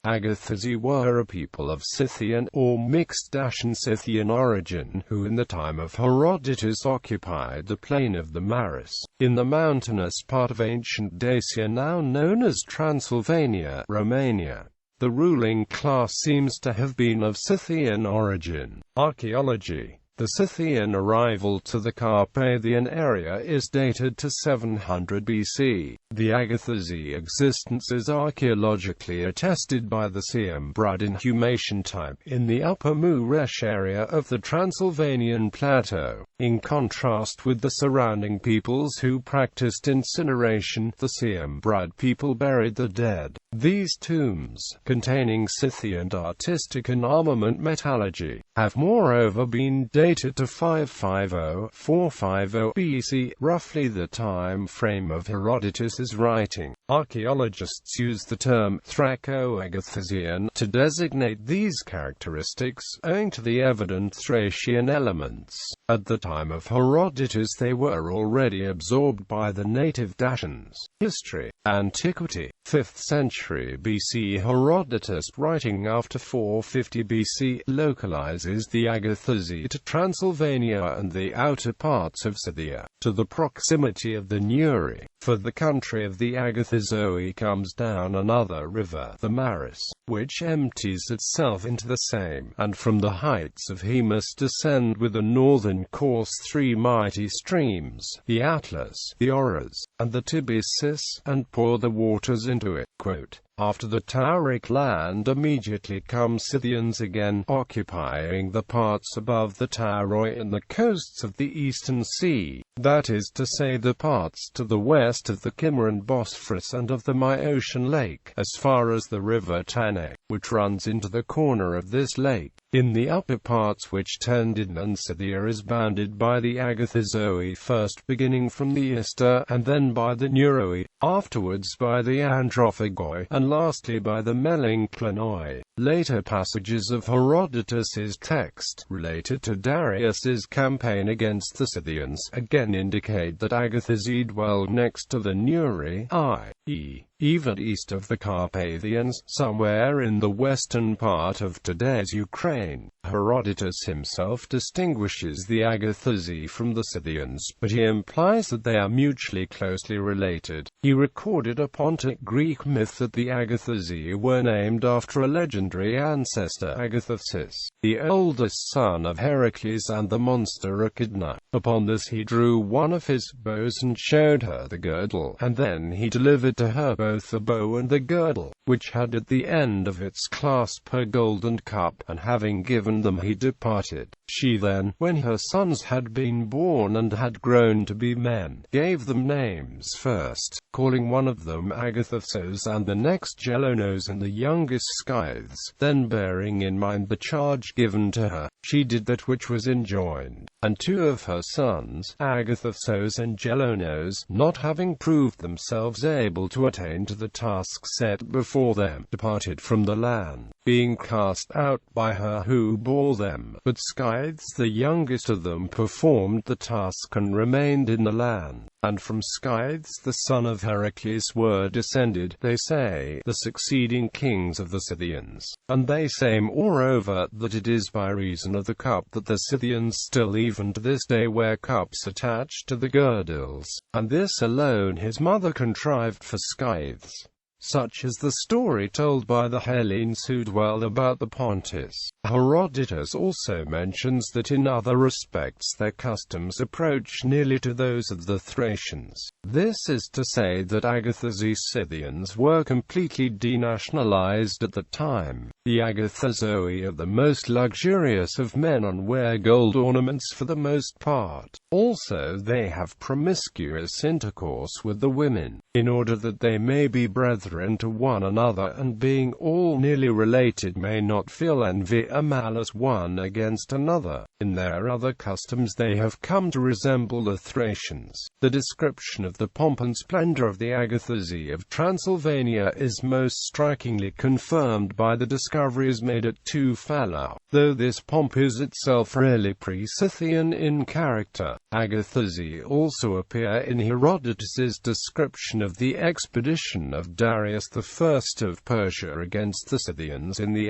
Agathyrsi were a people of Scythian, or mixed Dacian-Scythian origin, who in the time of Herodotus occupied the plain of the Maris, in the mountainous part of ancient Dacia now known as Transylvania, Romania. The ruling class seems to have been of Scythian origin. Archaeology. The Scythian arrival to the Carpathian area is dated to 700 BC. The Agathyrsi existence is archaeologically attested by the Saint-Pol inhumation type in the Upper Muresh area of the Transylvanian plateau. In contrast with the surrounding peoples who practiced incineration, the Saint-Pol people buried the dead. These tombs, containing Scythian artistic and armament metallurgy, have moreover been dated to 550–450 BC, roughly the time frame of Herodotus's writing. Archaeologists use the term Thraco-Agathyrsian to designate these characteristics, owing to the evident Thracian elements. At the time of Herodotus they were already absorbed by the native Dacians. History. Antiquity. 5th century BC. Herodotus, writing after 450 BC, localizes the Agathyrsi to Transylvania and the outer parts of Scythia, to the proximity of the Nuri. For the country of the Agathyrsi comes down another river, the Maris, which empties itself into the same, and from the heights of Hemus descend with a northern course three mighty streams, the Atlas, the Oras, and the Tiberias, and pour the waters into it. Quote, after the Tauric land immediately come Scythians again, occupying the parts above the Tauroi and the coasts of the Eastern Sea, that is to say the parts to the west of the Cimmerian Bosphorus and of the Maeotian Lake, as far as the river Tanais, which runs into the corner of this lake. In the upper parts which tend inland, Scythia is bounded by the Agathyrsi, first beginning from the Ister, and then by the Neuroi, afterwards by the Anthrophagoi, and lastly by the Melanklinoi. Later passages of Herodotus's text, related to Darius's campaign against the Scythians, again indicate that Agathyrsi dwelled next to the Neuri, i.e., even east of the Carpathians, somewhere in the western part of today's Ukraine. Herodotus himself distinguishes the Agathyrsi from the Scythians, but he implies that they are mutually closely related. He recorded a Pontic Greek myth that the Agathyrsi were named after a legendary ancestor, Agathyrsis, the oldest son of Heracles and the monster Echidna. Upon this he drew one of his bows and showed her the girdle, and then he delivered to her both the bow and the girdle, which had at the end of its clasp a golden cup, and having given them he departed. She then, when her sons had been born and had grown to be men, gave them names, first calling one of them Agathyrsos and the next Gelonos and the youngest Scythes. Then, bearing in mind the charge given to her, she did that which was enjoined, and two of her sons, Agathyrsos and Gelonos, not having proved themselves able to attain to the task set before them, departed from the land, being cast out by her who bore them. But Scythes, the youngest of them, performed the task and remained in the land. And from Scythes the son of Heracles were descended, they say, the succeeding kings of the Scythians. And they say moreover that it is by reason of the cup that the Scythians still even to this day wear cups attached to the girdles, and this alone his mother contrived for Scythes. Such is the story told by the Hellenes who dwell about the Pontus. Herodotus also mentions that in other respects their customs approach nearly to those of the Thracians. This is to say that Agathyrsi Scythians were completely denationalized at the time. The Agathyrsi are the most luxurious of men and wear gold ornaments for the most part. Also they have promiscuous intercourse with the women, in order that they may be brethren to one another, and being all nearly related may not feel envy or malice one against another. In their other customs they have come to resemble the Thracians. The description of the pomp and splendor of the Agathyrsi of Transylvania is most strikingly confirmed by the discoveries made at Tufalau, though this pomp is itself really pre-Scythian in character. Agathyrsi also appear in Herodotus's description of the expedition of Darius I of Persia against the Scythians in the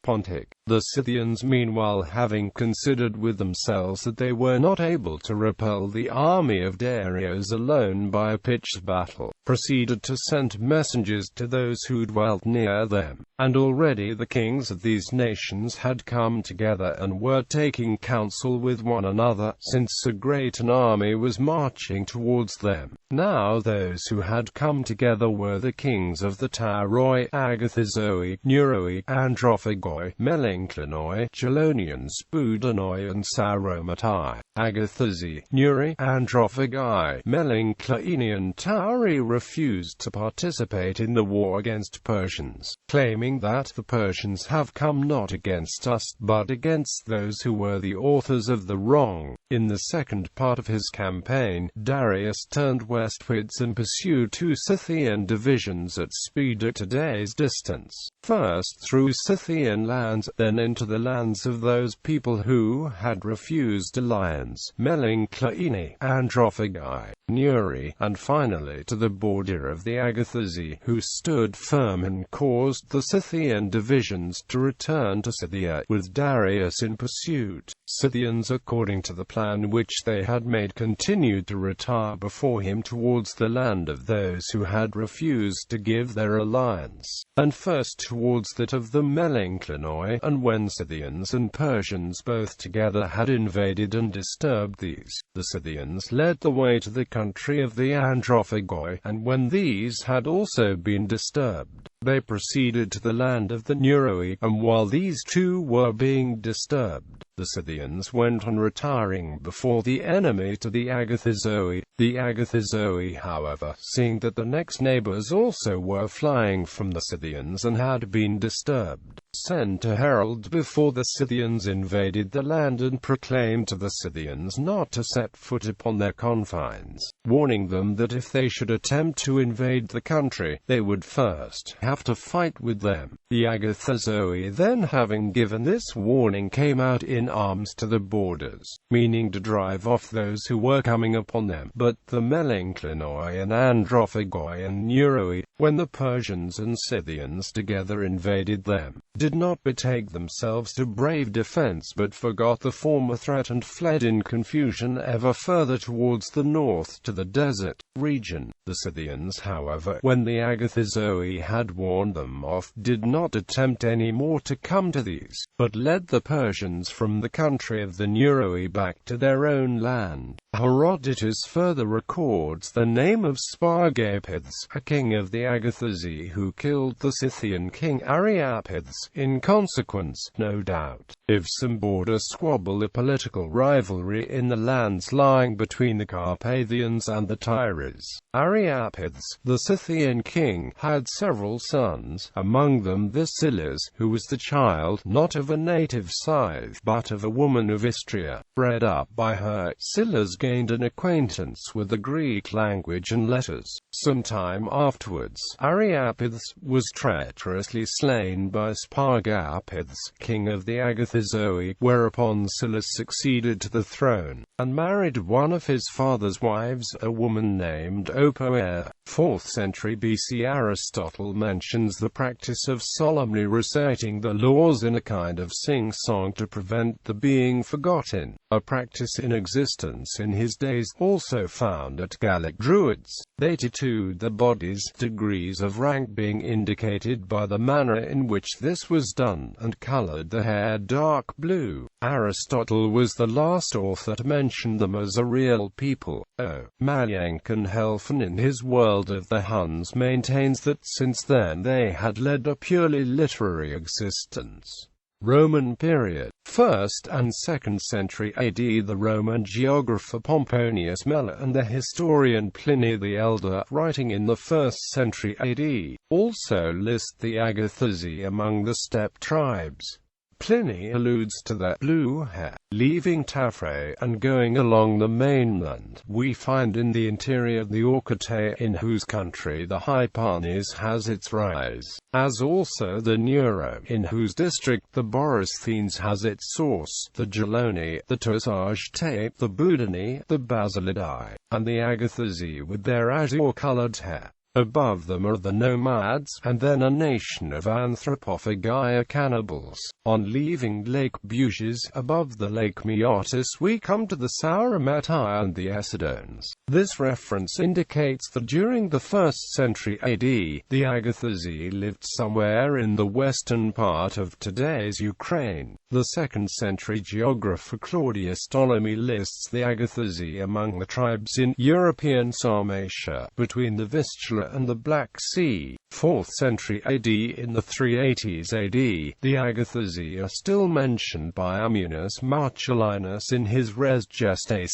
Pontic. The Scythians, meanwhile, having considered with themselves that they were not able to repel the army of Darius alone by a pitched battle, proceeded to send messengers to those who dwelt near them. And already the kings of these nations had come together and were taking counsel with one another, since so great an army was marching towards them. Now those who had come together were the kings of the Tauroi, Agathyrsi, Neuroi, Androphagoi, Melanclinoi, Chelonians, Budanoi and Saromatai. Agathyrsi, Neuri, Androphagi, Melanclini and Tauri refused to participate in the war against Persians, claiming that the Persians have come not against us, but against those who were the authors of the wrong. In the second part of his campaign, Darius turned westwards and pursued 2 Scythian divisions at speed at a day's distance, first through Scythian lands, then into the lands of those people who had refused alliance, Melanclini, Androphagi, Neuri, and finally to the border of the Agathyrsi, who stood firm and caused the Scythian divisions to return to Scythia, with Darius in pursuit. Scythians, according to the plan which they had made, continued to retire before him towards the land of those who had refused to give their alliance, and first towards that of the Melanclinoi. And when Scythians and Persians both together had invaded and disturbed these, the Scythians led the way to the country of the Androphagoi, and when these had also been disturbed, they proceeded to the land of the Neuroi, and while these two were being disturbed, the Scythians went on retiring before the enemy to the Agathyrsi. The Agathyrsi, however, seeing that the next neighbors also were flying from the Scythians and had been disturbed, sent a herald before the Scythians invaded the land and proclaimed to the Scythians not to set foot upon their confines, warning them that if they should attempt to invade the country, they would first have to fight with them. The Agathyrsi then, having given this warning, came out in arms to the borders, meaning to drive off those who were coming upon them. But the Melanclinoi and Androphagoi and Neuroi, when the Persians and Scythians together invaded them, did not betake themselves to brave defense, but forgot the former threat and fled in confusion ever further towards the north to the desert region. The Scythians, however, when the Agathyrsi had warned them off, did not attempt any more to come to these, but led the Persians from the country of the Neuroi back to their own land. Herodotus further records the name of Spargapiths, a king of the Agathyrsi, who killed the Scythian king Ariapiths. In consequence, no doubt, of some border squabble or political rivalry in the lands lying between the Carpathians and the Tyres. Ariapiths, the Scythian king, had several sons, among them the Scylla, who was the child, not of a native Scythe, but of a woman of Istria. Bred up by her, Scylla gained an acquaintance with the Greek language and letters. Some time afterwards, Ariapiths was treacherously slain by Spargapiths, king of the Agathyrsi, whereupon Scylla succeeded to the throne, and married one of his father's wives, a woman named Opoea. 4th century BC. Aristotle mentions the practice of solemnly reciting the laws in a kind of sing-song to prevent the being forgotten, a practice in existence in his days, also found at Gallic Druids. 82. The body's degrees of rank being indicated by the manner in which this was done, and colored the hair dark blue. Aristotle was the last author to mention them as a real people. Malyankan Helfen, in his World of the Huns, maintains that since then they had led a purely literary existence. Roman period. 1st and 2nd century AD. The Roman geographer Pomponius Mela and the historian Pliny the Elder, writing in the 1st century AD, also list the Agathyrsi among the steppe tribes. Pliny alludes to their blue hair. Leaving Tafre and going along the mainland, we find in the interior the Orkutei, in whose country the Hypanis has its rise, as also the Neuro, in whose district the Borysthenes has its source, the Geloni, the Tosagte, the Budani, the Basilidae, and the Agathyrsi with their azure-colored hair. Above them are the nomads, and then a nation of anthropophagi or cannibals. On leaving Lake Bugis, above the Lake Maeotis, we come to the Sauromatae and the Essidones. This reference indicates that during the 1st century AD, the Agathyrsi lived somewhere in the western part of today's Ukraine. The 2nd century geographer Claudius Ptolemy lists the Agathyrsi among the tribes in European Sarmatia, between the Vistula and the Black Sea. 4th century AD. In the 380s AD, the Agathyrsi are still mentioned by Ammianus Marcellinus in his Res Gestae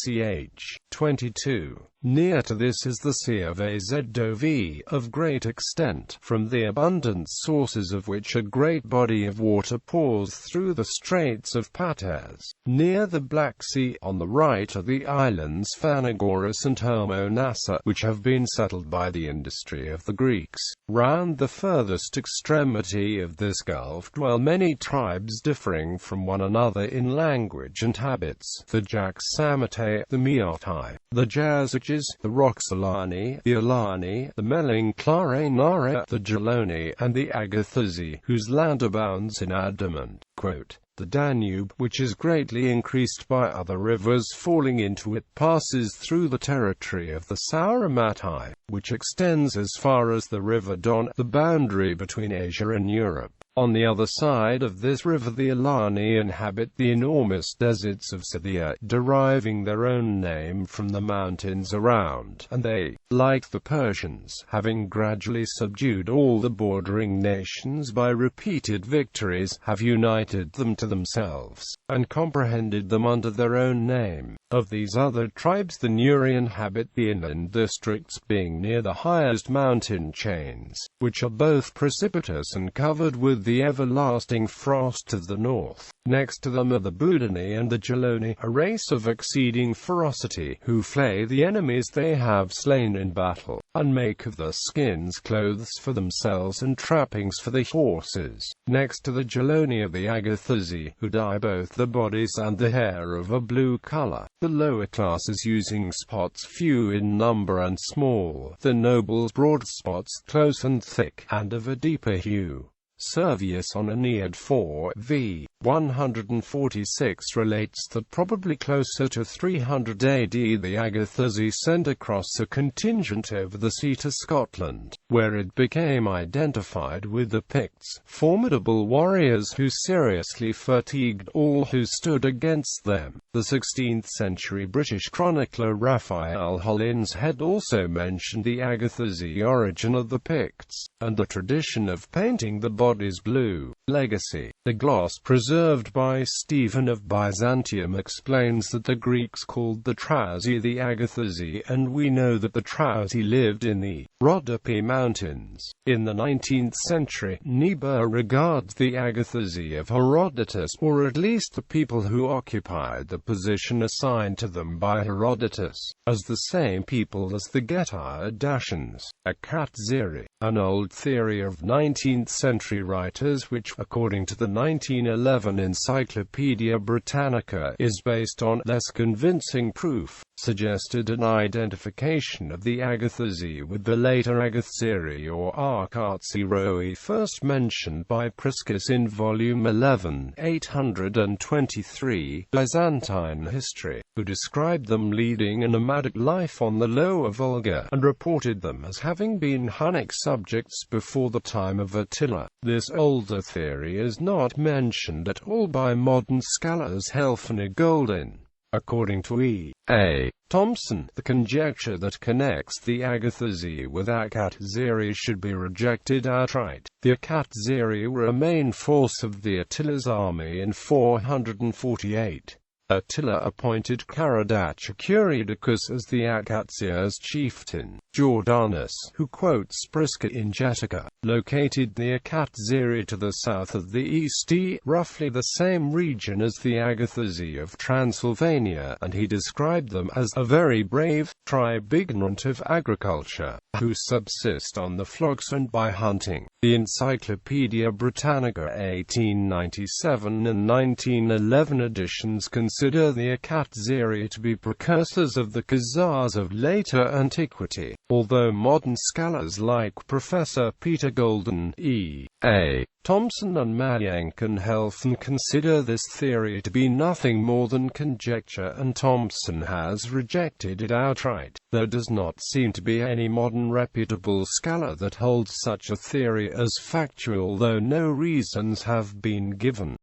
ch. 22. Near to this is the Sea of Azov, of great extent, from the abundant sources of which a great body of water pours through the Straits of Patras. Near the Black Sea, on the right, are the islands Phanagoras and Hermonassa, which have been settled by the industry of the Greeks. Round the furthest extremity of this gulf dwell many tribes differing from one another in language and habits: the Jaxamatae, the Meotai, the Jazyges, the Roxolani, the Alani, the Melinclarenara, the Geloni, and the Agathyrsi, whose land abounds in adamant. Quote, "The Danube, which is greatly increased by other rivers falling into it, passes through the territory of the Sauromatae, which extends as far as the river Don, the boundary between Asia and Europe. On the other side of this river the Alani inhabit the enormous deserts of Scythia, deriving their own name from the mountains around, and they, like the Persians, having gradually subdued all the bordering nations by repeated victories, have united them to themselves, and comprehended them under their own name. Of these other tribes the Nuri inhabit the inland districts, being near the highest mountain chains, which are both precipitous and covered with the everlasting frost of the north. Next to them are the Budani and the Geloni, a race of exceeding ferocity, who flay the enemies they have slain in battle, and make of their skins clothes for themselves and trappings for the horses. Next to the Geloni are the Agathyrsi, who dye both the bodies and the hair of a blue color, the lower classes using spots few in number and small, the nobles broad spots close and thick, and of a deeper hue. Servius on Aeneid 4 v. 146 relates that probably closer to 300 AD the Agathyrsi sent across a contingent over the sea to Scotland, where it became identified with the Picts, formidable warriors who seriously fatigued all who stood against them. The 16th-century British chronicler Raphael Hollins had also mentioned the Agathyrsi origin of the Picts, and the tradition of painting the bodies blue. Legacy. The gloss preserved by Stephen of Byzantium explains that the Greeks called the Trausi the Agathyrsi, and we know that the Trausi lived in the Rhodope Mountains. In the 19th century, Niebuhr regards the Agathyrsi of Herodotus, or at least the people who occupied the position assigned to them by Herodotus, as the same people as the Getae Dacians. Agathyrsi, an old theory of 19th-century writers which, according to the 1911 Encyclopedia Britannica, is based on less convincing proof, suggested an identification of the Agathyrsi with the later Agathyrsi or Agathyrsi, first mentioned by Priscus in volume 11, 823, Byzantine History, who described them leading a nomadic life on the Lower Volga, and reported them as having been Hunnic subjects before the time of Attila. This older theory is not mentioned at all by modern scholars Helfen and Goldin. According to E.A. Thompson, the conjecture that connects the Agathyrsi with Agathyrsi should be rejected outright. The Agathyrsi were a main force of the Attila's army in 448. Attila appointed Caradacca-Curidicus as the Agathyrsi's chieftain. Jordanus, who quotes Prisca in Getica, located the Agathyrsi to the south of the East, roughly the same region as the Agathyrsi of Transylvania, and he described them as a very brave tribe ignorant of agriculture, who subsist on the flocks and by hunting. The Encyclopedia Britannica 1897 and 1911 editions consider consider the Agathyrsi to be precursors of the Khazars of later antiquity, although modern scholars like Professor Peter Golden, E.A. Thompson and Mayankan-Helfen consider this theory to be nothing more than conjecture, and Thompson has rejected it outright. There does not seem to be any modern reputable scholar that holds such a theory as factual, though no reasons have been given.